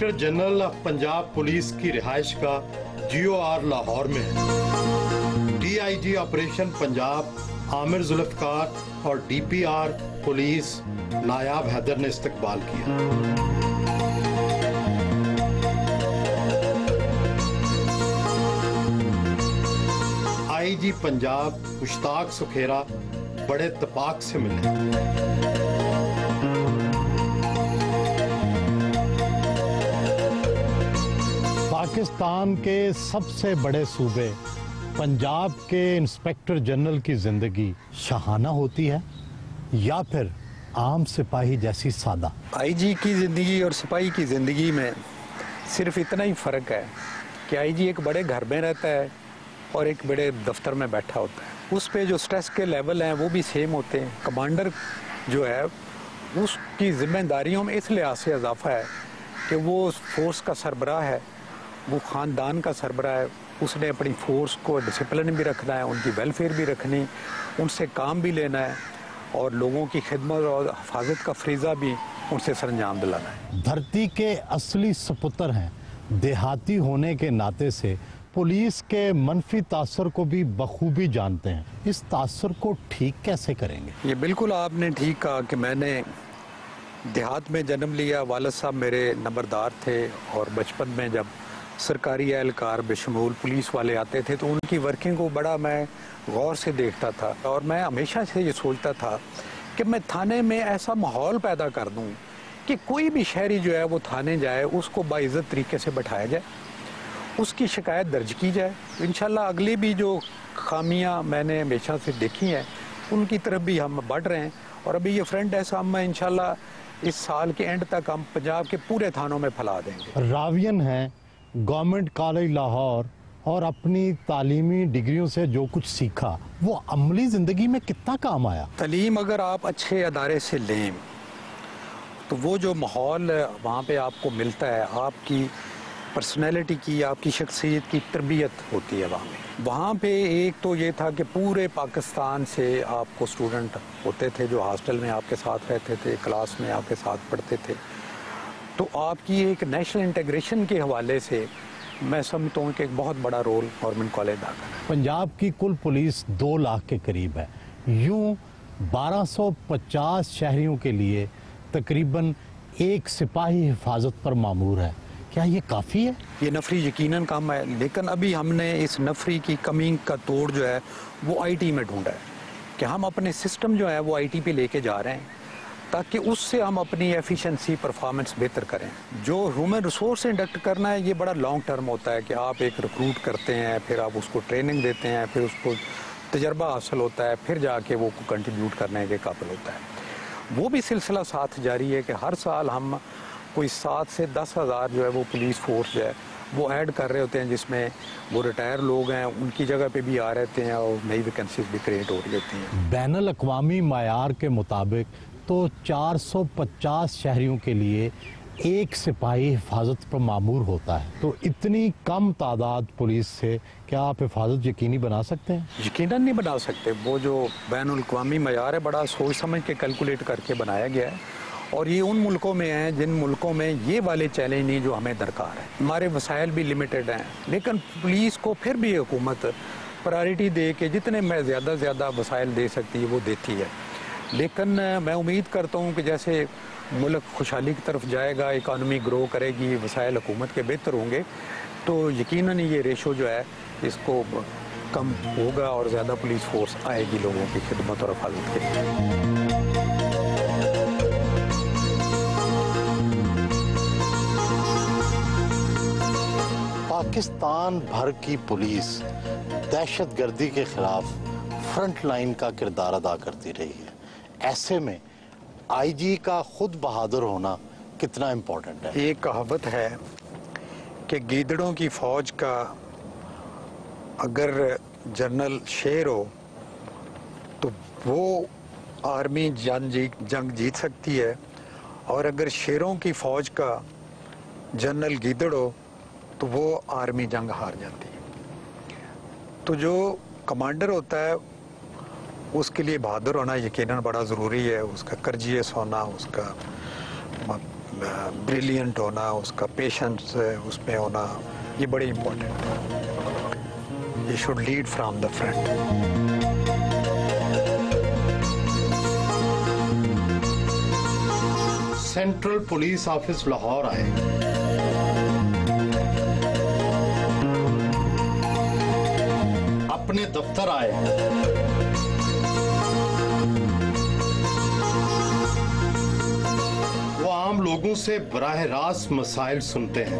Inspector general of Punjab police की रिहाइश का GOR Lahore में है। DIG ऑपरेशन पंजाब आमिर जुल्फकार और DPR पुलिस नायाब हैदर ने इस्तकबाल किया। IG पंजाब मुश्ताक सुखेरा बड़े इत्तेफाक से मिले। पाकिस्तान के सबसे बड़े सूबे पंजाब के इंस्पेक्टर जनरल की जिंदगी शाहाना होती है या फिर आम सिपाही जैसी सादा? IG की ज़िंदगी और सिपाही की ज़िंदगी में सिर्फ इतना ही फ़र्क है कि IG एक बड़े घर में रहता है और एक बड़े दफ्तर में बैठा होता है। उस पे जो स्ट्रेस के लेवल हैं वो भी सेम होते हैं। कमांडर जो है उसकी जिम्मेदारियों में इस लिहाज से इजाफा है कि वो उस फोर्स का सरबराह है, वो ख़ानदान का सरबराह है। उसने अपनी फोर्स को डिसिप्लिन भी रखना है, उनकी वेलफेयर भी रखनी, उनसे काम भी लेना है और लोगों की खिदमत और हिफाजत का फ्रीज़ा भी उनसे सरंजाम दिलाना है। धरती के असली सपुत्र हैं। देहाती होने के नाते से पुलिस के मनफी तासर को भी बखूबी जानते हैं। इस तासर को ठीक कैसे करेंगे? ये बिल्कुल आपने ठीक कहा कि मैंने देहात में जन्म लिया। वालिद साहब मेरे नंबरदार थे और बचपन में जब सरकारी एहलकार बेशमूल पुलिस वाले आते थे तो उनकी वर्किंग को बड़ा मैं गौर से देखता था और मैं हमेशा से ये सोचता था कि मैं थाने में ऐसा माहौल पैदा कर दूं कि कोई भी शहरी जो है वो थाने जाए, उसको बाइज्जत तरीके से बैठाया जाए, उसकी शिकायत दर्ज की जाए। इंशाल्लाह अगली भी जो खामियां मैंने हमेशा से देखी हैं उनकी तरफ भी हम बढ़ रहे हैं और अभी ये फ्रंट ऐसा हम इंशाल्लाह इस साल के एंड तक हम पंजाब के पूरे थानों में फैला देंगे। रावियन है गवर्नमेंट कॉलेज लाहौर और अपनी तालीमी डिग्रियों से जो कुछ सीखा वो अमली ज़िंदगी में कितना काम आया? तालीम अगर आप अच्छे अदारे से लें तो वो जो माहौल वहाँ पे आपको मिलता है, आपकी पर्सनैलिटी की, आपकी शख्सियत की तरबियत होती है वहाँ पे एक तो ये था कि पूरे पाकिस्तान से आपको स्टूडेंट होते थे जो हॉस्टल में आपके साथ रहते थे, क्लास में आपके साथ पढ़ते थे। तो आपकी एक नेशनल इंटीग्रेशन के हवाले से मैं समझता हूँ कि एक बहुत बड़ा रोल गवर्नमेंट कॉलेज अदा कर रहा है। पंजाब की कुल पुलिस 2 लाख के करीब है। यूं 1250 शहरियों के लिए तकरीबन एक सिपाही हिफाजत पर मामूर है। क्या ये काफ़ी है? ये नफरी यकीनन कम है, लेकिन अभी हमने इस नफरी की कमी का तोड़ जो है वो IT में ढूंढा है कि हम अपने सिस्टम जो है वो IT पे लेके जा रहे हैं ताकि उससे हम अपनी एफिशिएंसी परफॉर्मेंस बेहतर करें। जो ह्यूमन रिसोर्स इंडक्ट करना है ये बड़ा लॉन्ग टर्म होता है कि आप एक रिक्रूट करते हैं, फिर आप उसको ट्रेनिंग देते हैं, फिर उसको तजर्बा हासिल होता है, फिर जाके वो कंट्रीब्यूट करने के काबिल होता है। वो भी सिलसिला साथ जारी है कि हर साल हम कोई 7 से 10 हज़ार जो है वो पुलिस फोर्स जो है वो ऐड कर रहे होते हैं, जिसमें वो रिटायर लोग हैं उनकी जगह पे भी आ रहते हैं और नई वैकेंसीज भी क्रिएट हो रही होती हैं। बैनुल अक़वामी मायार के मुताबिक तो 450 शहरियों के लिए एक सिपाही हिफाजत पर मामूर होता है। तो इतनी कम तादाद पुलिस से क्या आप हिफाजत यकीनी बना सकते हैं? यकीनन नहीं बना सकते। वो जो बैनुल अक़वामी मयार है बड़ा सोच समझ के कैलकुलेट करके बनाया गया है और ये उन मुल्कों में है जिन मुल्कों में ये वाले चैलेंज नहीं जो हमें दरकार है। हमारे वसाइल भी लिमिटेड हैं, लेकिन पुलिस को फिर भी हुकूमत प्रायोरिटी दे के जितने में ज़्यादा से ज़्यादा वसाइल दे सकती है वो देती है। लेकिन मैं उम्मीद करता हूँ कि जैसे मुल्क खुशहाली की तरफ जाएगा, इकानमी ग्रो करेगी, वसाइल हुकूमत के बेहतर होंगे, तो यकीनन ये रेशो जो है इसको कम होगा और ज़्यादा पुलिस फोर्स आएगी लोगों की खिदमत और हिफाजत के लिए। पाकिस्तान भर की पुलिस दहशतगर्दी के खिलाफ फ्रंट लाइन का किरदार अदा करती रही है। ऐसे में IG का खुद बहादुर होना कितना इम्पोर्टेंट है? एक कहावत है कि गीदड़ों की फौज का अगर जनरल शेर हो तो वो आर्मी जंग जीत सकती है और अगर शेरों की फौज का जनरल गीदड़ हो तो वो आर्मी जंग हार जाती है। तो जो कमांडर होता है उसके लिए बहादुर होना यकीनन बड़ा ज़रूरी है। उसका करजियस होना, उसका ब्रिलियंट होना, उसका पेशेंस उसमें होना, ये बड़े इम्पोर्टेंट है। ये should lead from the front. Central police office Lahore आए। अपने दफ्तर आए। वो आम लोगों से बराह रास्त मसाइल सुनते हैं।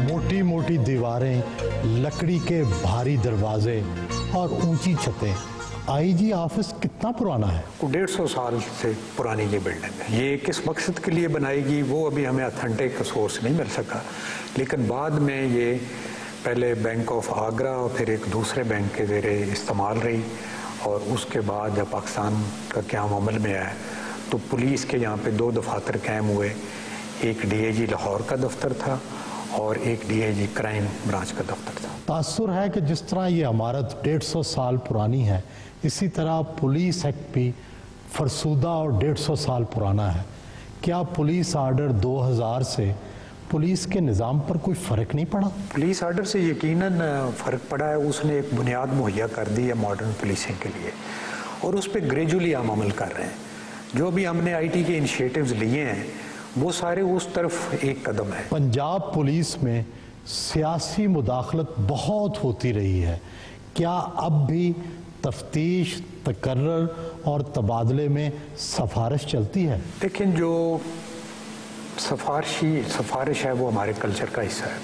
मोटी मोटी दीवारें, लकड़ी के भारी दरवाजे और ऊंची छतें। आईजी ऑफिस कितना पुराना है? 150 साल से पुरानी ये बिल्डिंग है। ये किस मकसद के लिए बनाएगी वो अभी हमें ऑथेंटिक सोर्स नहीं मिल सका, लेकिन बाद में ये पहले बैंक ऑफ आगरा और फिर एक दूसरे बैंक के ज़ेरे इस्तेमाल रही, और उसके बाद जब पाकिस्तान का क़याम अमल में आया तो पुलिस के यहाँ पे 2 दफातर कायम हुए। एक डीआईजी लाहौर का दफ्तर था और एक डीआईजी क्राइम ब्रांच का दफ्तर था। तासुर है कि जिस तरह ये इमारत 150 साल पुरानी है, इसी तरह पुलिस एक्ट भी फरसूदा और 150 साल पुराना है। क्या पुलिस आर्डर 2000 से पुलिस के निज़ाम पर कोई फ़र्क नहीं पड़ा? पुलिस आर्डर से यकीनन फ़र्क पड़ा है। उसने एक बुनियाद मुहैया कर दी है मॉडर्न पुलिसिंग के लिए, और उस पर ग्रेजुअली हम अमल कर रहे हैं। जो भी हमने आईटी के इनिशिएटिव्स लिए हैं वो सारे उस तरफ एक कदम है। पंजाब पुलिस में सियासी मुदाखलत बहुत होती रही है। क्या अब भी तफ्तीश, तकर्रर और तबादले में सिफारिश चलती है? लेकिन जो सिफारिश है वो हमारे कल्चर का हिस्सा है।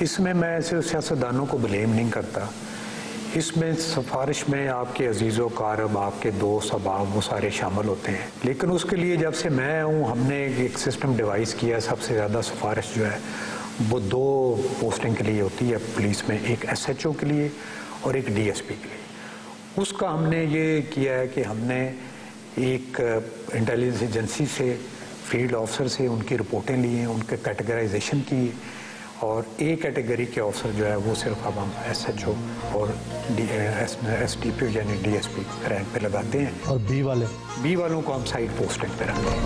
इसमें मैं सिर्फ सियासतदानों को ब्लेम नहीं करता। इसमें सिफारिश में आपके अजीज़ो कारब, आपके दोस्त, अहबाब, वो सारे शामिल होते हैं। लेकिन उसके लिए जब से मैं हूँ, हमने एक सिस्टम डिवाइस किया। सबसे ज़्यादा सिफारिश जो है वो 2 पोस्टिंग के लिए होती है पुलिस में, एक एसएचओ के लिए और एक डीएसपी के लिए। उसका हमने ये किया है कि हमने एक इंटेलिजेंस एजेंसी से, फील्ड ऑफिसर से उनकी रिपोर्टें ली हैं, उनके कैटेगराइजेशन की, और ए कैटेगरी के ऑफिसर जो है वो सिर्फ अब हम एसएचओ और एसडीपी यानी डीएसपी रैंक पे लगाते हैं, और बी वालों को हम साइड पोस्टिंग पे रखते हैं।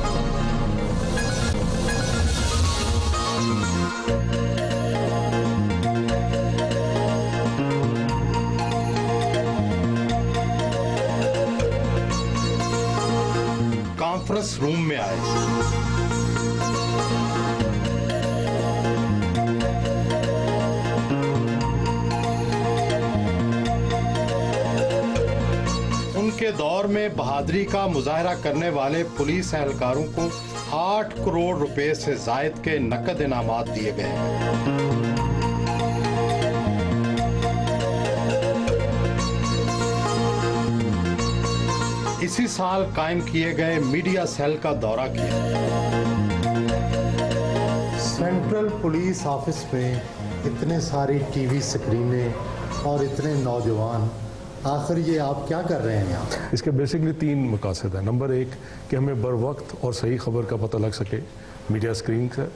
कॉन्फ्रेंस रूम में आए। उनके दौर में बहादुरी का मुजाहरा करने वाले पुलिस एहलकारों को 8 करोड़ रुपए से जायद के नकद इनामात दिए गए। इसी साल कायम किए गए मीडिया सेल का दौरा किया। सेंट्रल पुलिस ऑफिस में इतने सारी टीवी स्क्रीनें और इतने नौजवान, आखिर ये आप क्या कर रहे हैं यहाँ? इसके बेसिकली 3 मकासद है। नंबर 1 कि हमें बर वक्त और सही खबर का पता लग सके मीडिया स्क्रीन से।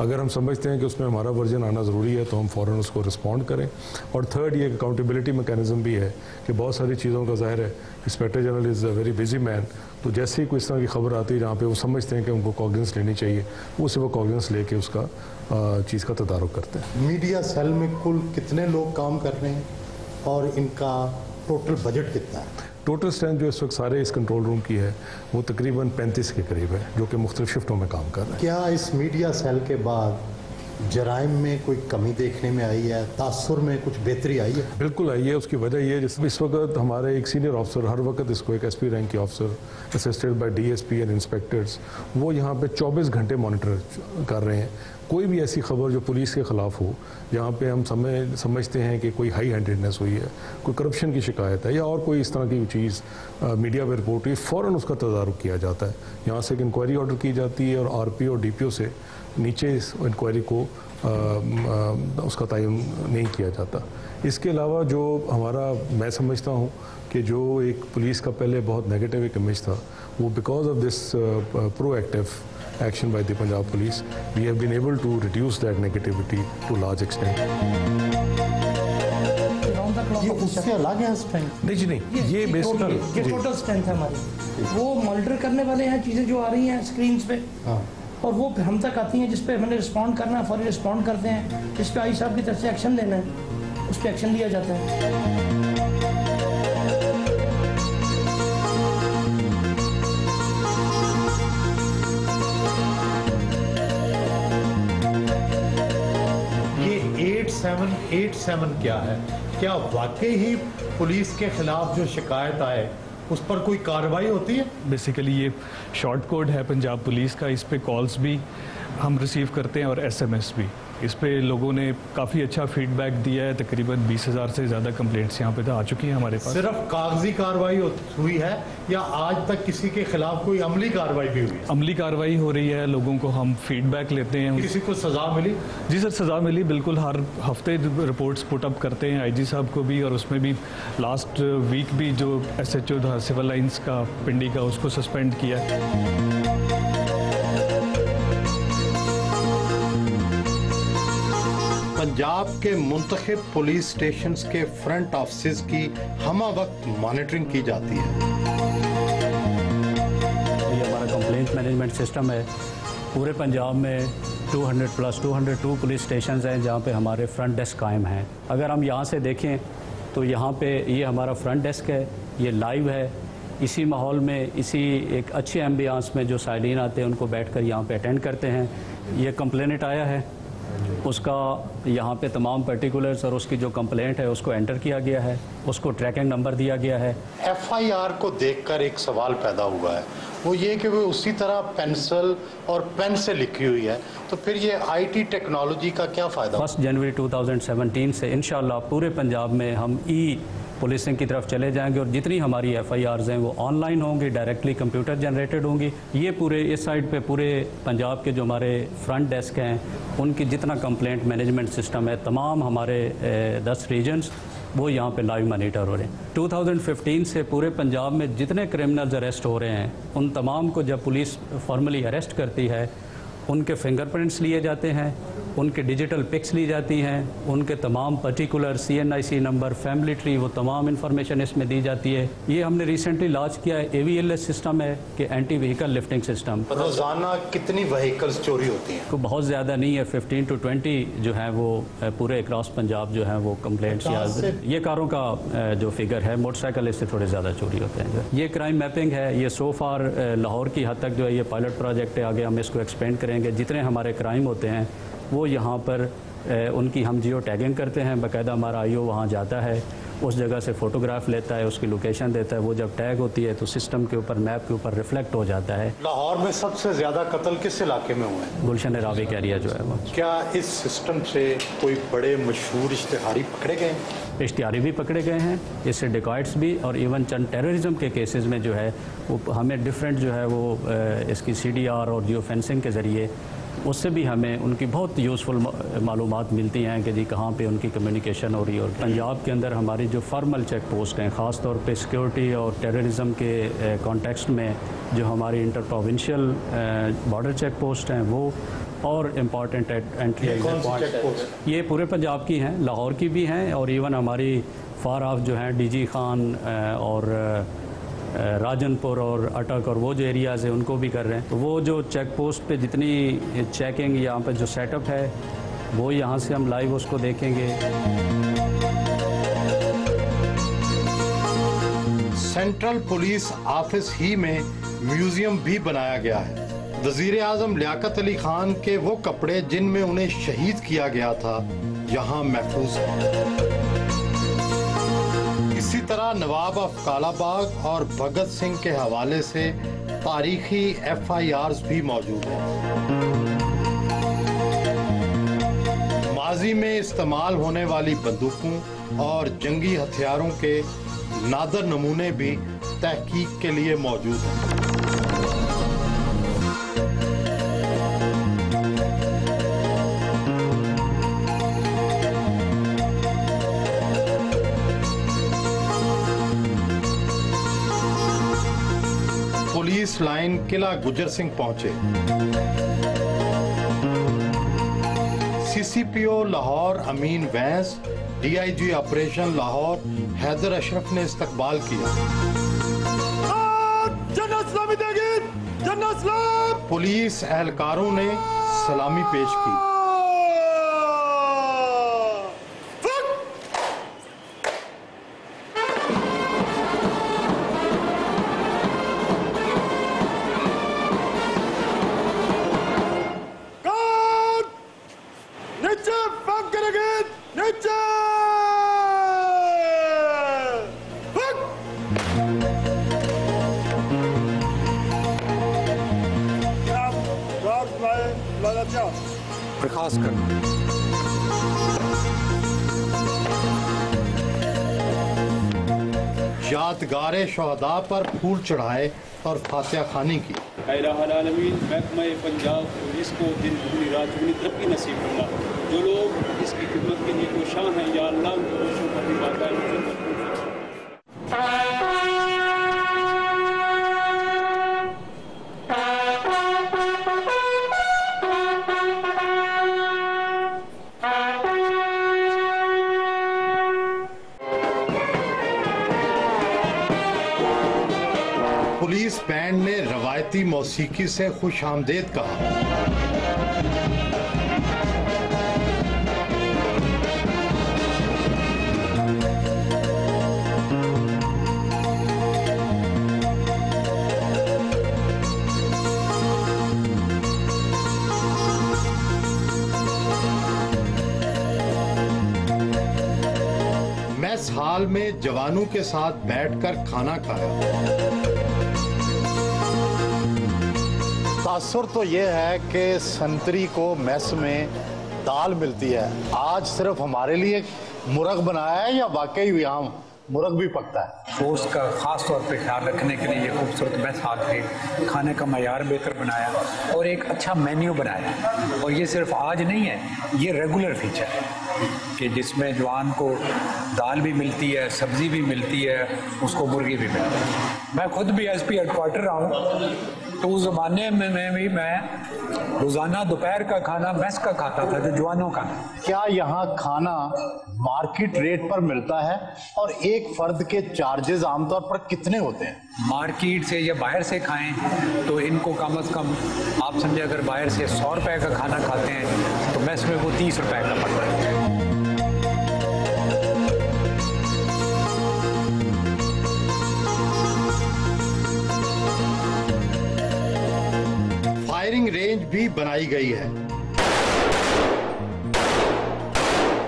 अगर हम समझते हैं कि उसमें हमारा वर्जन आना ज़रूरी है तो हम फ़ौरन उसको रिस्पॉन्ड करें। और थर्ड, ये अकाउंटेबिलिटी मैकेनिज़्म भी है कि बहुत सारी चीज़ों का ज़ाहिर है inspector general is a very busy man, तो जैसे ही कोई इस तरह की खबर आती है जहाँ पे वो समझते हैं कि उनको कॉग्निजेंस लेनी चाहिए, वो सिर्फ कॉग्निजेंस लेके उसका चीज़ का तदारुक करते हैं। मीडिया सेल में कुल कितने लोग काम कर रहे हैं और इनका टोटल बजट कितना है? टोटल स्ट्रेंथ जो इस वक्त सारे इस कंट्रोल रूम की है वो तकरीबन 35 के करीब है, जो कि मुख्तलिफ शिफ्टों में काम कर रहे हैं। क्या इस मीडिया सेल के बाद जराइम में कोई कमी देखने में आई है? तासुर में कुछ बेहतरी आई है? बिल्कुल आई है। उसकी वजह यह है जिस इस वक्त हमारे एक सीनियर ऑफिसर, हर वक्त इसको एक एसपी रैंक के officer assisted by DSP and inspectors, वो यहाँ पे 24 घंटे मॉनिटर कर रहे हैं। कोई भी ऐसी खबर जो पुलिस के ख़िलाफ़ हो, जहाँ पे हम समझते हैं कि कोई हाई हैंडेडनेस हुई है, कोई करप्शन की शिकायत है या और कोई इस तरह की चीज़ मीडिया में रिपोर्ट हुई, फ़ौरन उसका तदारुक किया जाता है। यहाँ से एक इंक्वायरी ऑर्डर की जाती है और आरपी और डीपीओ से नीचे इस इंक्वायरी को उसका तयन नहीं किया जाता। इसके अलावा जो हमारा, मैं समझता हूँ कि जो एक पुलिस का पहले बहुत नेगेटिव एक इमेज था, वो because of this proactive action by the Punjab Police, we have been able to reduce that negativity to large extent. ये उससे अलग है स्ट्रेंथ? नहीं जी नहीं, ये बेसिकली ये टोटल स्ट्रेंथ है हमारी। वो मॉनिटर करने वाले हैं चीज़ें जो आ रही हैं स्क्रीन पे, और वो फिर हम तक आती हैं जिस पे हमने रिस्पॉन्ड करना है, फौरी रिस्पॉन्ड करते हैं। जिस पे आई साहब की तरफ से एक्शन लेना है उस पर एक्शन लिया जाता है। ये 8787 क्या है? क्या वाकई ही पुलिस के खिलाफ जो शिकायत आए उस पर कोई कार्रवाई होती है? बेसिकली ये शॉर्ट कोड है पंजाब पुलिस का। इस पे कॉल्स भी हम रिसीव करते हैं और एसएमएस भी। इस पे लोगों ने काफ़ी अच्छा फीडबैक दिया है। तकरीबन 20,000 से ज़्यादा कंप्लेंट्स यहाँ पे तो आ चुकी हैं हमारे पास। सिर्फ कागजी कार्रवाई हुई है या आज तक किसी के खिलाफ कोई अमली कार्रवाई भी हुई है? अमली कार्रवाई हो रही है, लोगों को हम फीडबैक लेते हैं। किसी को सजा मिली? जी सर, सज़ा मिली बिल्कुल। हर हफ्ते रिपोर्ट्स पुटअप करते हैं आईजी साहब को भी, और उसमें भी लास्ट वीक भी जो SHO था सिविल लाइंस का पिंडी का, उसको सस्पेंड किया है। पंजाब के मुंतखब पुलिस स्टेशंस के फ्रंट ऑफिस की हमा वक्त मॉनिटरिंग की जाती है। ये हमारा कंप्लेंट मैनेजमेंट सिस्टम है। पूरे पंजाब में 202 पुलिस स्टेशंस हैं जहाँ पे हमारे फ्रंट डेस्क कायम हैं। अगर हम यहाँ से देखें तो यहाँ पे ये हमारा फ्रंट डेस्क है, ये लाइव है। इसी माहौल में, इसी एक अच्छे एम्बियंस में जो साइलिन आते हैं उनको बैठकर यहाँ पे अटेंड करते हैं। ये कंप्लेनेंट आया है, उसका यहाँ पे तमाम पर्टिकुलर्स और उसकी जो कंप्लेंट है उसको एंटर किया गया है, उसको ट्रैकिंग नंबर दिया गया है। FIR को देखकर एक सवाल पैदा हुआ है, वो ये कि वो उसी तरह पेंसिल और पेन से लिखी हुई है, तो फिर ये IT टेक्नोलॉजी का क्या फ़ायदा? 1 जनवरी 2017 से इंशाल्लाह पूरे पंजाब में हम पुलिसिंग की तरफ चले जाएंगे और जितनी हमारी FIRs हैं वो ऑनलाइन होंगी, डायरेक्टली कंप्यूटर जनरेटेड होंगी। ये पूरे इस साइड पे पूरे पंजाब के जो हमारे फ्रंट डेस्क हैं उनकी जितना कंप्लेंट मैनेजमेंट सिस्टम है, तमाम हमारे 10 रीजन्स वो यहाँ पे लाइव मॉनिटर हो रहे हैं। 2015 से पूरे पंजाब में जितने क्रिमिनल्स अरेस्ट हो रहे हैं उन तमाम को जब पुलिस फॉर्मली अरेस्ट करती है उनके फिंगरप्रिंट्स लिए जाते हैं, उनके डिजिटल पिक्स ली जाती हैं, उनके तमाम particular CNIC number, family tree, वो तमाम इंफॉर्मेशन इसमें दी जाती है। ये हमने रिसेंटली लॉन्च किया है। AVLS सिस्टम है कि एंटी व्हीकल लिफ्टिंग सिस्टम। रोजाना कितनी व्हीकल्स चोरी होती हैं? तो बहुत ज़्यादा नहीं है, 15 to 20 जो है वो पूरे अक्रॉस पंजाब जो है वो कंप्लेंट्स या ये कारों का जो फिगर है, मोटरसाइकिल इससे थोड़े ज़्यादा चोरी होते हैं। ये क्राइम मैपिंग है, ये सो फार लाहौर की हद तक जो है ये पायलट प्रोजेक्ट है। आगे हम इसको एक्सपेंड करेंगे। जितने हमारे क्राइम होते हैं वो यहाँ पर उनकी हम जियो टैगिंग करते हैं। बाकायदा हमारा IO वहाँ जाता है, उस जगह से फ़ोटोग्राफ लेता है, उसकी लोकेशन देता है। वो जब टैग होती है तो सिस्टम के ऊपर, मैप के ऊपर रिफ्लेक्ट हो जाता है। लाहौर में सबसे ज़्यादा कत्ल किस इलाके में हुए हैं? गुलशन रावी का एरिया जो है वो। क्या इस सिस्टम से कोई बड़े मशहूर इश्तिहारी पकड़े गए? इश्तिहारी भी पकड़े गए हैं, इससे डिकॉइट्स भी, और इवन चंद टेररिज्म के केसेस में जो है वो हमें डिफरेंट जो है वो इसकी CDR और जियो फेंसिंग के ज़रिए उससे भी हमें उनकी बहुत यूज़फुल मालूमात मिलती हैं कि जी कहाँ पे उनकी कम्युनिकेशन हो रही है। और पंजाब के अंदर हमारी जो फॉर्मल चेक पोस्ट हैं, ख़ास तौर पे सिक्योरिटी और टेररिज्म के कॉन्टेक्स्ट में जो हमारी inter provincial border check post हैं वो और इम्पॉर्टेंट एंट्री पॉइंट ये पूरे पंजाब की हैं, लाहौर की भी हैं, और इवन हमारी फार ऑफ जो हैं DG खान और राजनपुर और अटक और वो जो एरियाज़ हैं उनको भी कर रहे हैं। तो वो जो चेक पोस्ट पे जितनी चेकिंग यहाँ पर जो सेटअप है वो यहाँ से हम लाइव उसको देखेंगे। सेंट्रल पुलिस ऑफिस ही में म्यूजियम भी बनाया गया है। वजीर आजम लियाकत अली खान के वो कपड़े जिनमें उन्हें शहीद किया गया था यहाँ महफूज है। इसी तरह नवाब ऑफ कालाबाग और भगत सिंह के हवाले से तारीखी FIRs भी मौजूद हैं। माजी में इस्तेमाल होने वाली बंदूकों और जंगी हथियारों के नादर नमूने भी तहकीक के लिए मौजूद हैं। पुलिस लाइन किला गुजर सिंह पहुंचे। CCPO Lahore Amin Wains, DIG operation Lahore Haider Ashraf ने इस्तकबाल किया। पुलिस एहलकारों ने सलामी पेश की। बर्खास्त कर। यादगारे शहदा पर फूल चढ़ाए और फातिहा खानी की। महकमा पंजाब पुलिस को दिन दुगनी रात दुगनी तरक्की नसीब करना। जो लोग इसकी खिदमत के लिए कोशां हैं, या अल्लाह उनको खुशियों का दिवाता है। पुलिस बैंड ने रवायती मौसीकी से खुश आमदेद कहा। मैस हाल में जवानों के साथ बैठकर खाना खाया। तासुर तो ये है कि संतरी को मेस में दाल मिलती है। आज सिर्फ हमारे लिए मुर्ग बनाया है या वाकई यहाँ मुर्ग भी पकता है? फोर्स का खास तौर पे ख्याल रखने के लिए ये खूबसूरत मैस हाल थे, खाने का मयार बेहतर बनाया और एक अच्छा मेन्यू बनाया। और ये सिर्फ आज नहीं है, ये रेगुलर फीचर है कि जिसमें जवान को दाल भी मिलती है, सब्जी भी मिलती है, उसको मुर्गी भी मिलती है। मैं खुद भी एसपी हेडक्वार्टर रहा हूँ, तो उस ज़माने में भी मैं रोज़ाना दोपहर का खाना मैस का खाता था, जो जवानों का। क्या यहाँ खाना मार्केट रेट पर मिलता है और एक फर्द के चार्जेस आमतौर पर कितने होते हैं? मार्केट से या बाहर से खाएं तो इनको कम से कम आप समझे, अगर बाहर से 100 रुपए का खाना खाते हैं तो मैस में वो 30 रुपए का पड़ता है। फायरिंग रेंज भी बनाई गई है।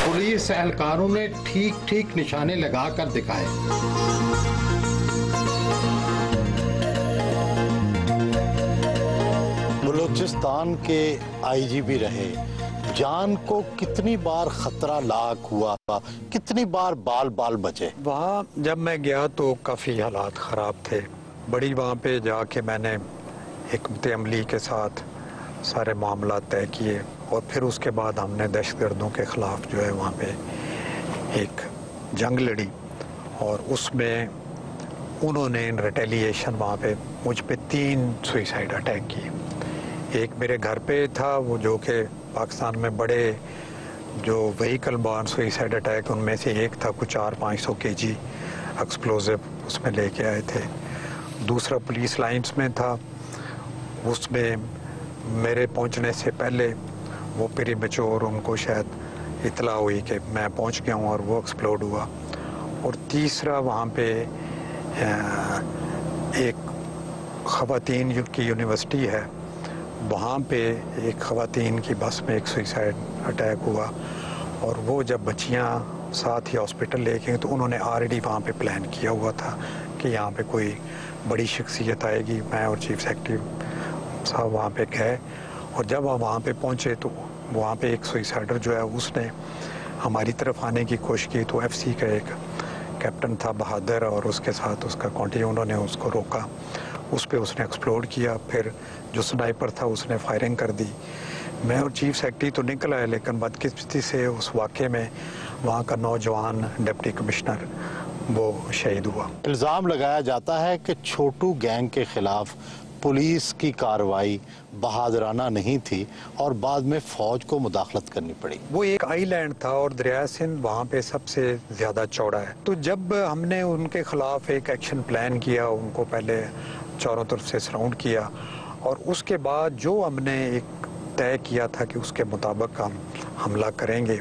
पुलिस एहलकारों ने ठीक ठीक निशाने लगाकर दिखाए। बलूचिस्तान के आईजीपी रहे, जान को कितनी बार खतरा लाक हुआ, कितनी बार बाल बाल बचे? वहाँ जब मैं गया तो काफ़ी हालात ख़राब थे। बड़ी वहाँ पे जाके मैंने हिकमत अमली के साथ सारे मामला तय किए और फिर उसके बाद हमने दहशतगर्दों के ख़िलाफ़ जो है वहाँ पे एक जंग लड़ी और उसमें उन्होंने इन रिटेलिएशन वहाँ पे मुझ पे 3 सुइसाइड अटैक किए। एक मेरे घर पे था, वो जो कि पाकिस्तान में बड़े जो व्हीकल बॉर्न सुइसाइड अटैक, उनमें से एक था, कुछ 400-500 kg एक्सप्लोजिव उसमें लेके आए थे। दूसरा पुलिस लाइन्स में था, उसमें मेरे पहुंचने से पहले वो प्री मैच्योर, उनको शायद इतला हुई कि मैं पहुंच गया हूं और वो एक्सप्लोड हुआ। और तीसरा वहाँ पे एक ख़वातीन की यूनिवर्सिटी है, वहाँ पे एक ख़वातीन की बस में एक सुइसाइड अटैक हुआ और वो जब बच्चियाँ साथ ही हॉस्पिटल ले गए तो उन्होंने ऑलरेडी वहाँ पे प्लान किया हुआ था कि यहाँ पे कोई बड़ी शख्सियत आएगी। मैं और चीफ सेक्रेटरी साहब वहाँ पे गए और जब हम वहाँ पे पहुँचे तो वहाँ पे एक सुइसाइडर जो है उसने हमारी तरफ आने की कोशिश की, तो एफसी का एक कैप्टन था बहादुर और उसके साथ उसका कॉन्टी, उन्होंने उसको रोका, उस पर उसने एक्सप्लोड किया। फिर जो स्नाइपर था उसने फायरिंग कर दी। मैं और चीफ सेक्रेटरी तो निकल आए, लेकिन बदकिस्मती से उस वाक़े में वहाँ का नौजवान डिप्टी कमिश्नर वो शहीद हुआ। इल्ज़ाम लगाया जाता है कि छोटू गैंग के खिलाफ पुलिस की कार्रवाई बहादुराना नहीं थी और बाद में फौज को मुदाखलत करनी पड़ी। वो एक आइलैंड था और दरिया सिंध वहाँ पे सबसे ज़्यादा चौड़ा है। तो जब हमने उनके खिलाफ एक एक्शन प्लान किया, उनको पहले चारों तरफ से सराउंड किया और उसके बाद जो हमने एक तय किया था कि उसके मुताबिक हम हमला करेंगे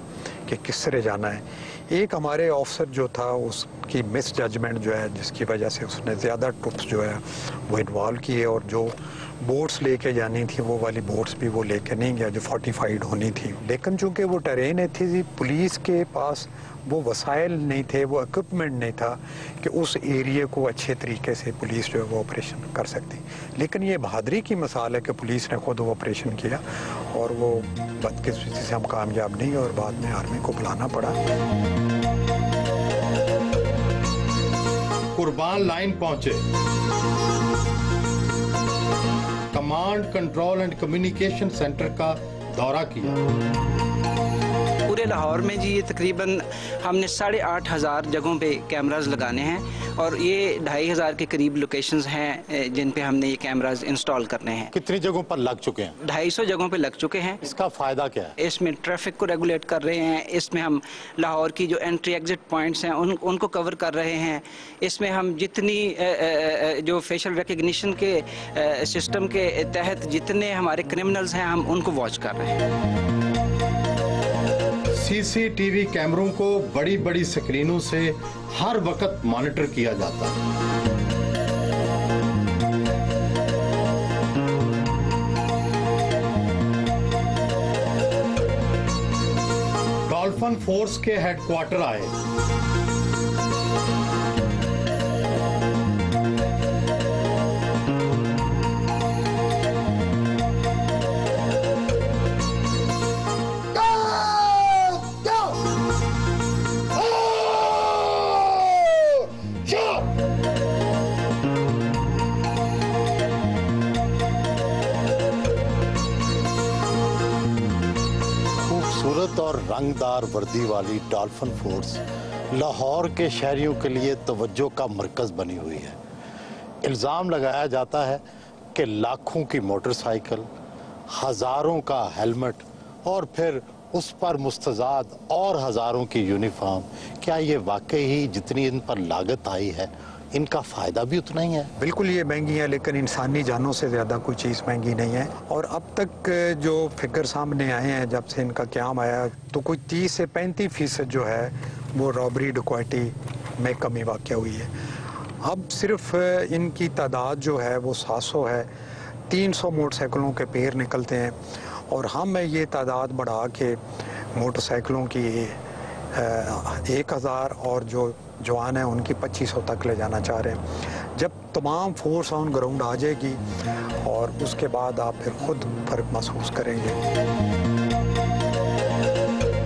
कि किस तरह जाना है। एक हमारे ऑफिसर जो था उसकी मिस जजमेंट जो है, जिसकी वजह से उसने ज़्यादा ट्रुप्स जो है वो इन्वॉल्व किए और जो बोट्स लेके जानी थी वो वाली बोट्स भी वो लेके नहीं गया जो फोर्टिफाइड होनी थी। लेकिन चूँकि वो टेरेन थी, पुलिस के पास वो वसाइल नहीं थे, वो इक्विपमेंट नहीं था कि उस एरिया को अच्छे तरीके से पुलिस जो है वो ऑपरेशन कर सकती। लेकिन ये बहादुरी की मिसाल है कि पुलिस ने खुद वो ऑपरेशन किया और वो बदकिस्मती से हम कामयाब नहीं और बाद में आर्मी को बुलाना पड़ा। कुर्बान लाइन पहुंचे, command control and communication centre का दौरा किया। पूरे लाहौर में जी ये तकरीबन हमने 8,500 जगहों पे कैमरास लगाने हैं और ये 2,500 के करीब लोकेशंस हैं जिन पे हमने ये कैमरास इंस्टॉल करने हैं। कितनी जगहों पर लग चुके हैं? 250 जगहों पे लग चुके हैं। इसका फायदा क्या है? इसमें ट्रैफिक को रेगुलेट कर रहे हैं, इसमें हम लाहौर की जो एंट्री एग्जिट पॉइंट्स हैं उनको कवर कर रहे हैं। इसमें हम जितनी जो फेशियल रिकग्निशन के सिस्टम के तहत जितने हमारे क्रिमिनल्स हैं हम उनको वॉच कर रहे हैं। सीसीटीवी कैमरों को बड़ी बड़ी स्क्रीनों से हर वक्त मॉनिटर किया जाता है। डॉल्फिन फोर्स के हेडक्वार्टर आए। खूबसूरत और रंगदार वर्दी वाली डॉल्फिन फोर्स लाहौर के शहरियों के लिए तवज्जो का मरकज बनी हुई है। इल्ज़ाम लगाया जाता है कि लाखों की मोटरसाइकिल, हज़ारों का हेलमेट और फिर उस पर मुस्तज़ाद और हज़ारों की यूनिफॉर्म, क्या ये वाकई ही जितनी इन पर लागत आई है इनका फ़ायदा भी उतना ही है? बिल्कुल ये महंगी है, लेकिन इंसानी जानों से ज़्यादा कोई चीज़ महंगी नहीं है। और अब तक जो फिगर सामने आए हैं जब से इनका क़याम आया, तो कोई 30 से 35% जो है वो रॉबरी डकैती में कमी वाक़या हुई है। अब सिर्फ इनकी तादाद जो है वो 700 है। 300 मोटरसाइकिलों के पेयर निकलते हैं और हम ये तादाद बढ़ा के मोटरसाइकिलों की 1000 और जो जवान हैं उनकी 2500 तक ले जाना चाह रहे हैं। जब तमाम फोर्स ऑन ग्राउंड आ जाएगी और उसके बाद आप फिर खुद फर्क महसूस करेंगे।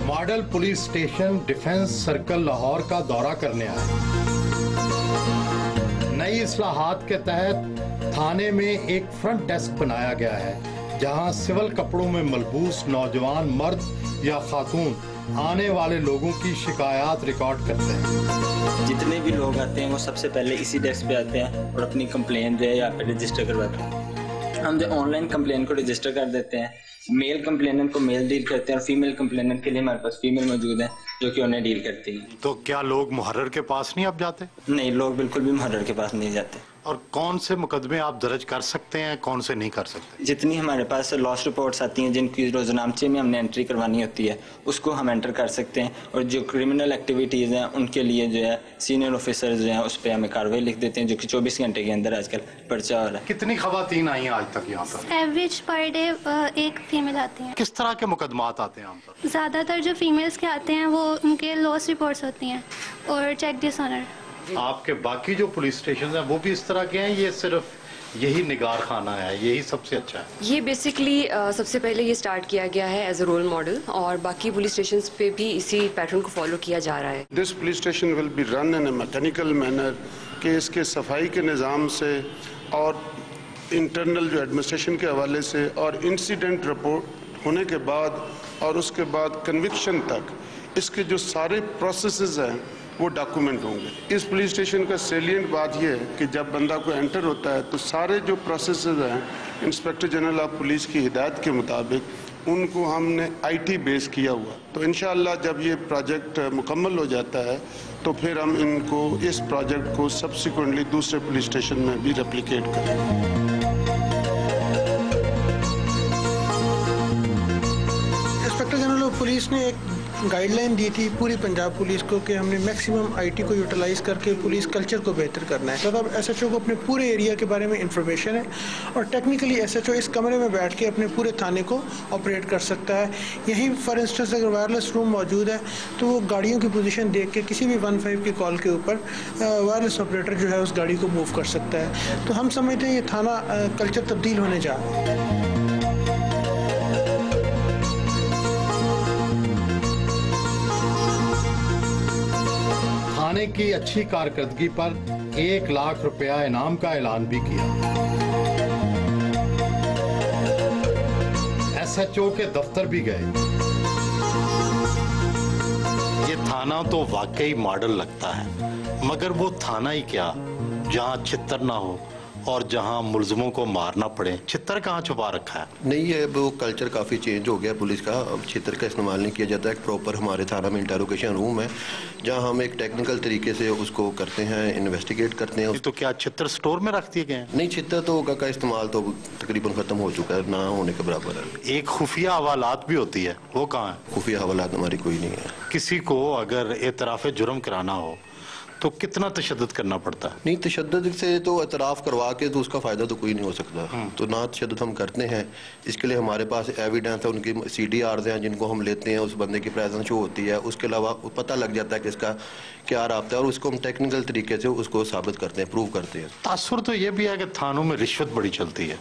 Model police station defence circle Lahore का दौरा करने आए। नई इस्लाहात के तहत थाने में एक फ्रंट डेस्क बनाया गया है जहां सिविल कपड़ों में मलबूस नौजवान मर्द या खातून आने वाले लोगों की शिकायत रिकॉर्ड करते हैं। जितने भी लोग आते हैं वो सबसे पहले इसी डेस्क पे आते हैं और अपनी कंप्लेन जो है यहाँ पे रजिस्टर करवाते हैं। हम जो ऑनलाइन कंप्लेन को रजिस्टर कर देते हैं, मेल कंप्लेनेंट को मेल डील करते हैं और फीमेल कंप्लेनेंट के लिए हमारे पास फीमेल मौजूद है जो कि उन्हें डील करती हैं। तो क्या लोग मुहर्रर के पास नहीं अब जाते? नहीं, लोग बिल्कुल भी मुहर्रर के पास नहीं जाते। और कौन से मुकदमे आप दर्ज कर सकते हैं, कौन से नहीं कर सकते? जितनी हमारे पास लॉस रिपोर्ट्स आती हैं जिनकी रोजनामचे में हमने एंट्री करवानी होती है उसको हम एंटर कर सकते हैं। और जो क्रिमिनल एक्टिविटीज़ हैं उनके लिए जो है सीनियर ऑफिसर्स जो हैं उस पर हमें कार्रवाई लिख देते हैं, जो कि 24 घंटे के अंदर आजकल पर्चा हो रहा है। कितनी खवातीन आई हैं आज तक यहाँ पर? एवरेज पर डे एक फीमेल आती हैं। किस तरह के मुकदमात आते हैं आम पर? ज़्यादातर जो फीमेल्स के आते हैं वो उनके लॉस रिपोर्ट्स होती हैं और चेक डिसऑनर। आपके बाकी जो पुलिस स्टेशन हैं वो भी इस तरह के हैं? ये सिर्फ यही निगार खाना है, यही सबसे अच्छा है? ये बेसिकली सबसे पहले ये स्टार्ट किया गया है एज अ रोल मॉडल और बाकी पुलिस स्टेशंस पे भी इसी पैटर्न को फॉलो किया जा रहा है। This police station will be run in a mechanical manner कि इसके सफाई के निज़ाम से और इंटरनल जो एडमिनिस्ट्रेशन के हवाले से और इंसिडेंट रिपोर्ट होने के बाद और उसके बाद कन्विक्शन तक इसके जो सारे प्रोसेसेस हैं वो डॉक्यूमेंट होंगे। इस पुलिस स्टेशन का सेलिएंट बात यह है कि जब बंदा को एंटर होता है तो सारे जो प्रोसेसेस हैं इंस्पेक्टर जनरल ऑफ पुलिस की हिदायत के मुताबिक उनको हमने IT बेस किया हुआ। तो इंशाअल्लाह जब ये प्रोजेक्ट मुकम्मल हो जाता है तो फिर हम इनको इस प्रोजेक्ट को सब्सिक्वेंटली दूसरे पुलिस स्टेशन में भी रेप्लिकेट करेंगे। इंस्पेक्टर जनरल ऑफ पुलिस ने एक गाइडलाइन दी थी पूरी पंजाब पुलिस को कि हमने मैक्सिमम IT को यूटिलाइज करके पुलिस कल्चर को बेहतर करना है। तो अब SHO को अपने पूरे एरिया के बारे में इंफॉर्मेशन है और टेक्निकली SHO इस कमरे में बैठ के अपने पूरे थाने को ऑपरेट कर सकता है। यहीं फॉर इंस्टेंस अगर वायरलेस रूम मौजूद है तो वो गाड़ियों की पोजीशन देख के किसी भी 15 की कॉल के ऊपर वायरलेस ऑपरेटर जो है उस गाड़ी को मूव कर सकता है। तो हम समझते हैं ये थाना कल्चर तब्दील होने जा रहा है। थाने की अच्छी कारकर्दगी पर 1 लाख रुपया इनाम का ऐलान भी किया। SHO के दफ्तर भी गए। ये थाना तो वाकई मॉडल लगता है, मगर वो थाना ही क्या जहां चित्तर ना हो और जहां मुलजमों को मारना पड़े। चित्तर कहाँ छुपा रखा है? नहीं, ये वो कल्चर काफ़ी चेंज हो गया पुलिस का। अब चित्तर का इस्तेमाल नहीं किया जाता है। एक प्रॉपर हमारे थाना में इंटरोगेशन रूम है जहां हम एक टेक्निकल तरीके से उसको करते हैं, इन्वेस्टिगेट करते हैं। तो क्या चित्तर स्टोर में रख दिए गए हैं? नहीं, चित्तर तो का इस्तेमाल तो तकरीबन खत्म हो चुका है, ना होने के बराबर है। एक खुफिया हवालात भी होती है, वो कहाँ है? खुफिया हवालात हमारी कोई नहीं है। किसी को अगर एतराफ़ जुर्म कराना हो तो कितना तशद्दुद करना पड़ता है? नहीं, तशद्दुद से तो एतराफ़ करवा के तो उसका फ़ायदा तो कोई नहीं हो सकता। तो ना तशद्दुद हम करते हैं, इसके लिए हमारे पास एविडेंस है, उनकी CDRs हैं जिनको हम लेते हैं, उस बंदे की प्रेजेंस शो होती है, उसके अलावा पता लग जाता है कि इसका क्या राब्ता है और उसको हम टेक्निकल तरीके से उसको साबित करते हैं, प्रूव करते हैं। तासुर तो ये भी है कि थानों में रिश्वत बड़ी चलती है,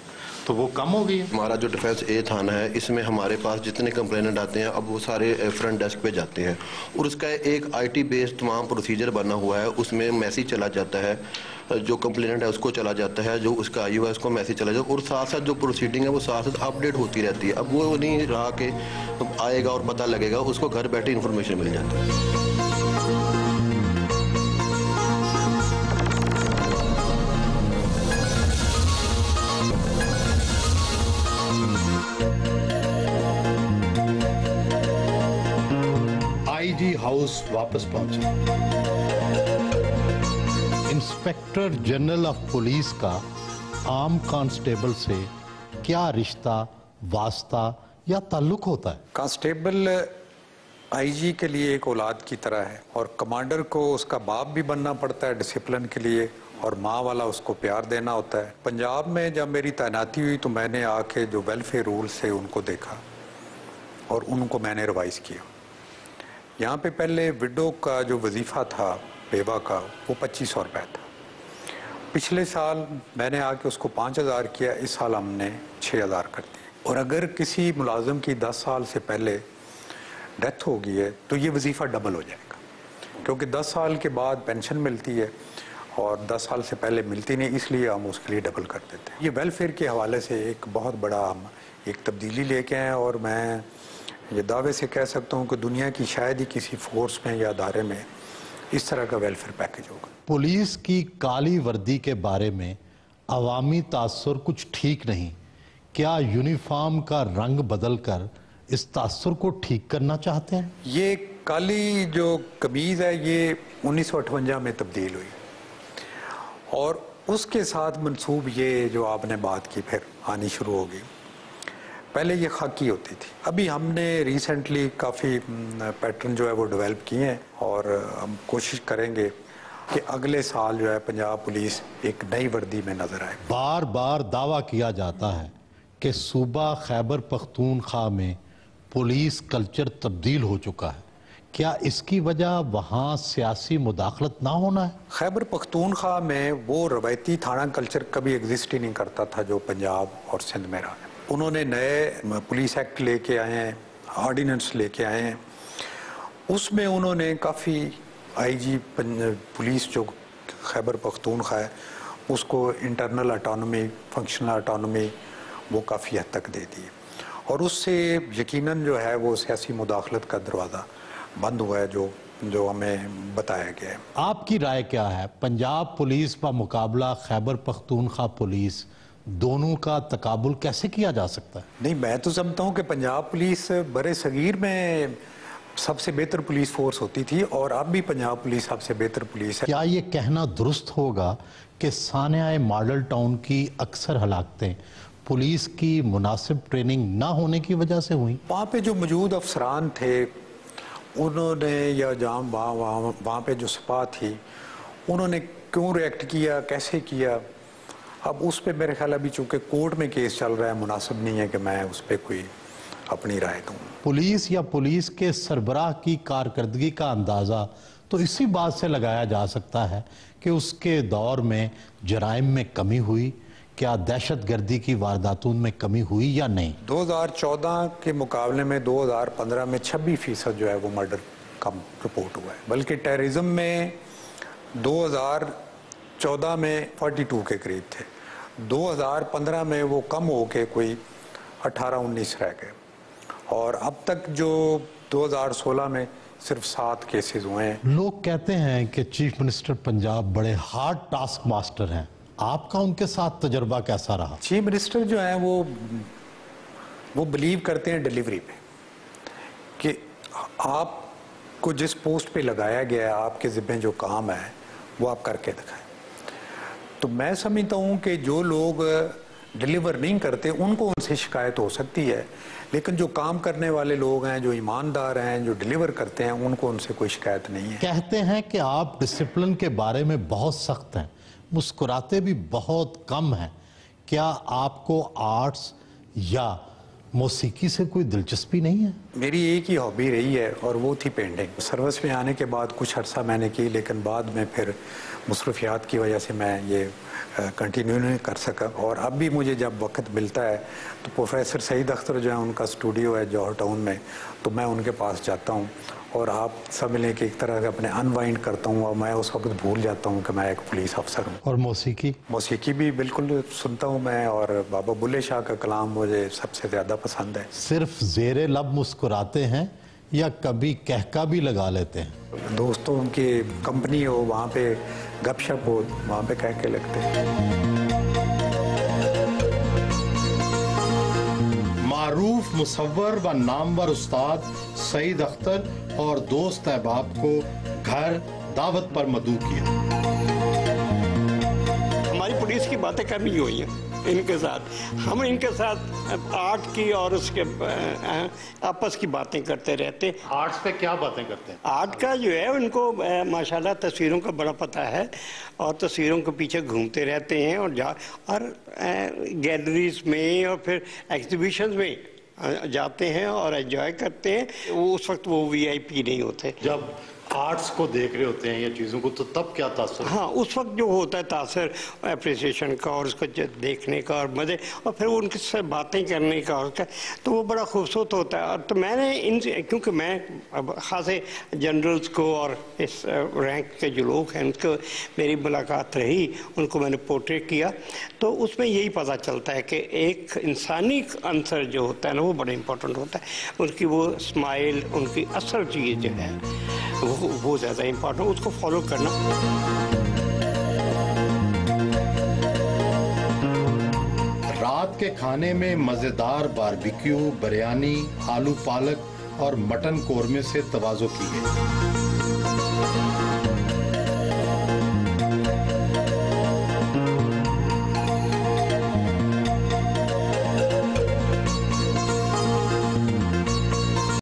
तो वो कम हो गई है। हमारा जो डिफेंस A थाना है इसमें हमारे पास जितने कंप्लेनेंट आते हैं अब वो सारे फ्रंट डेस्क पे जाते हैं और उसका एक IT बेस्ड तमाम प्रोसीजर बना हुआ है। उसमें मैसेज चला जाता है, जो कंप्लेनेंट है उसको चला जाता है, जो उसका IU है उसको मैसेज चला जाता है और साथ साथ जो प्रोसीडिंग है वो साथ साथ अपडेट होती रहती है। अब वो नहीं रहा कि आएगा और पता लगेगा, उसको घर बैठे इंफॉर्मेशन मिल जाती है। IG हाउस वापस पहुंचा। इंस्पेक्टर जनरल ऑफ पुलिस का आम कांस्टेबल से क्या रिश्ता, वास्ता या ताल्लुक होता है? कांस्टेबल IG के लिए एक औलाद की तरह है और कमांडर को उसका बाप भी बनना पड़ता है डिसिप्लिन के लिए और माँ वाला उसको प्यार देना होता है। पंजाब में जब मेरी तैनाती हुई तो मैंने आके जो वेलफेयर रूल्स है उनको देखा और उनको मैंने रिवाइज किया। यहाँ पे पहले विडो का जो वजीफ़ा था बेवा का वो 2500 रुपये था। पिछले साल मैंने आके उसको 5000 किया, इस साल हमने 6000 कर दिया। और अगर किसी मुलाजिम की 10 साल से पहले डेथ हो गई है तो ये वजीफ़ा डबल हो जाएगा, क्योंकि 10 साल के बाद पेंशन मिलती है और 10 साल से पहले मिलती नहीं, इसलिए हम उसके लिए डबल कर देते हैं। ये वेलफेयर के हवाले से एक बहुत बड़ा हम एक तब्दीली लेके आए और मैं ये दावे से कह सकता हूँ कि दुनिया की शायद ही किसी फोर्स में या अदारे में इस तरह का वेलफेयर पैकेज होगा। पुलिस की काली वर्दी के बारे में अवामी तासुर कुछ ठीक नहीं, क्या यूनिफॉर्म का रंग बदलकर इस तासुर को ठीक करना चाहते हैं? ये काली जो कमीज है ये 1958 में तब्दील हुई और उसके साथ मंसूब ये जो आपने बात की फिर आनी शुरू हो गई। पहले ये खाकी होती थी, अभी हमने रिसेंटली काफ़ी पैटर्न जो है वो डेवलप किए हैं और हम कोशिश करेंगे कि अगले साल जो है पंजाब पुलिस एक नई वर्दी में नजर आए। बार बार दावा किया जाता है कि सूबा खैबर पख्तूनख्वा में पुलिस कल्चर तब्दील हो चुका है, क्या इसकी वजह वहाँ सियासी मुदाखलत ना होना है? खैबर पख्तूनख्वा में वो रवायती थाना कल्चर कभी एग्जिस्ट ही नहीं करता था जो पंजाब और सिंध में रहा है। उन्होंने नए पुलिस एक्ट लेके आए हैं, ऑर्डिनेंस लेके आए हैं, उसमें उन्होंने काफ़ी IG पुलिस जो खैबर पख्तूनख्वा है उसको इंटरनल ऑटोनॉमी, फंक्शनल ऑटोनॉमी वो काफ़ी हद तक दे दी और उससे यकीनन जो है वो सियासी मुदाखलत का दरवाज़ा बंद हुआ है जो जो हमें बताया गया है। आपकी राय क्या है, पंजाब पुलिस का मुकाबला खैबर पख्तूनख्वा पुलिस, दोनों का तकाबुल कैसे किया जा सकता है? नहीं, मैं तो समझता हूँ कि पंजाब पुलिस बड़े सगीर में सबसे बेहतर पुलिस फोर्स होती थी और अब भी पंजाब पुलिस सबसे बेहतर पुलिस है। क्या ये कहना दुरुस्त होगा कि सानिया मॉडल टाउन की अक्सर हलाकतें पुलिस की मुनासिब ट्रेनिंग ना होने की वजह से हुई? वहाँ पे जो मौजूद अफसरान थे उन्होंने, या जहाँ वहाँ पे जो सपा थी उन्होंने क्यों रिएक्ट किया, कैसे किया, अब उस पर मेरे ख्याल अभी चूँकि कोर्ट में केस चल रहा है, मुनासिब नहीं है कि मैं उस पर कोई अपनी राय दूँ। पुलिस या पुलिस के सरबराह की कारकर्दगी का अंदाज़ा तो इसी बात से लगाया जा सकता है कि उसके दौर में जराइम में कमी हुई, क्या दहशतगर्दी की वारदातों में कमी हुई या नहीं? 2014 के मुकाबले में 2015 में 26% जो है वो मर्डर कम रिपोर्ट हुआ है, बल्कि टेररिज्म में 2014 में 42 के करीब थे, 2015 में वो कम हो के कोई 18-19 रह गए और अब तक जो 2016 में सिर्फ 7 केसेस हुए हैं। लोग कहते हैं कि चीफ मिनिस्टर पंजाब बड़े हार्ड टास्क मास्टर हैं, आपका उनके साथ तजर्बा कैसा रहा? चीफ मिनिस्टर जो है वो बिलीव करते हैं डिलीवरी पे, कि आपको जिस पोस्ट पे लगाया गया है, आपके ज़िम्मे जो काम है वो आप करके दिखाएं। तो मैं समझता हूँ कि जो लोग डिलीवर नहीं करते उनको उनसे शिकायत हो सकती है, लेकिन जो काम करने वाले लोग हैं, जो ईमानदार हैं, जो डिलीवर करते हैं, उनको उनसे कोई शिकायत नहीं है। कहते हैं कि आप डिसिप्लिन के बारे में बहुत सख्त हैं, मुस्कुराते भी बहुत कम हैं, क्या आपको आर्ट्स या मौसीकी से कोई दिलचस्पी नहीं है? मेरी एक ही हॉबी रही है और वो थी पेंटिंग। सर्विस में आने के बाद कुछ अर्सा मैंने की, लेकिन बाद में फिर मसरूफियात की वजह से मैं ये कंटिन्यू नहीं कर सका। और अब भी मुझे जब वक्त मिलता है तो प्रोफेसर सईद अख्तर जो है, उनका स्टूडियो है जौहर टाउन में, तो मैं उनके पास जाता हूँ और आप समझ लें कि एक तरह से अपने अनवाइंड करता हूँ और मैं उस वक्त भूल जाता हूँ कि मैं एक पुलिस अफसर हूँ। और मौसीकी? मौसीकी भी बिल्कुल सुनता हूँ मैं, और बाबा बुल्ले शाह का कलाम मुझे सबसे ज़्यादा पसंद है। सिर्फ ज़ेरे लब मुस्कुराते हैं या कभी कहका भी लगा लेते हैं? दोस्तों की कंपनी हो, वहाँ पे गपशप हो, वहाँ पे कह के लगते हैं। मारूफ मुसव्वर व नामवर उस्ताद सईद अख्तर और दोस्त अहबाब को घर दावत पर मदऊ किया। हमारी पुलिस की बातें कमी हुई हैं इनके साथ, हम इनके साथ आर्ट की और उसके आपस की बातें करते रहते। आर्ट्स पे क्या बातें करते हैं? आर्ट का जो है उनको माशाल्लाह तस्वीरों का बड़ा पता है और तस्वीरों के पीछे घूमते रहते हैं और गैलरीज में और फिर एग्जीबिशन में जाते हैं और एंजॉय करते हैं। वो उस वक्त वो VIP नहीं होते। जब आर्ट्स को देख रहे होते हैं या चीज़ों को, तो तब क्या तासुर? हाँ, उस वक्त जो होता है तासुर अप्रिसिएशन का और उसको देखने का और मज़े, और फिर उनके साथ बातें करने का और उसका, तो वो बड़ा खूबसूरत होता है। और तो मैंने इनसे, क्योंकि मैं अब ख़ासे जनरल्स को और इस रैंक के जो लोग हैं उनको मेरी मुलाकात रही, उनको मैंने पोर्ट्रेट किया, तो उसमें यही पता चलता है कि एक इंसानी अंसर जो होता है ना, वो बड़ा इम्पोर्टेंट होता है। उनकी वो स्माइल, उनकी असल चीज़ जो है वो ज़्यादा इम्पोर्टेंट, उसको फॉलो करना। रात के खाने में मज़ेदार बारबेक्यू, बिरयानी, आलू पालक और मटन कोरमे से तवाज़ो की गई।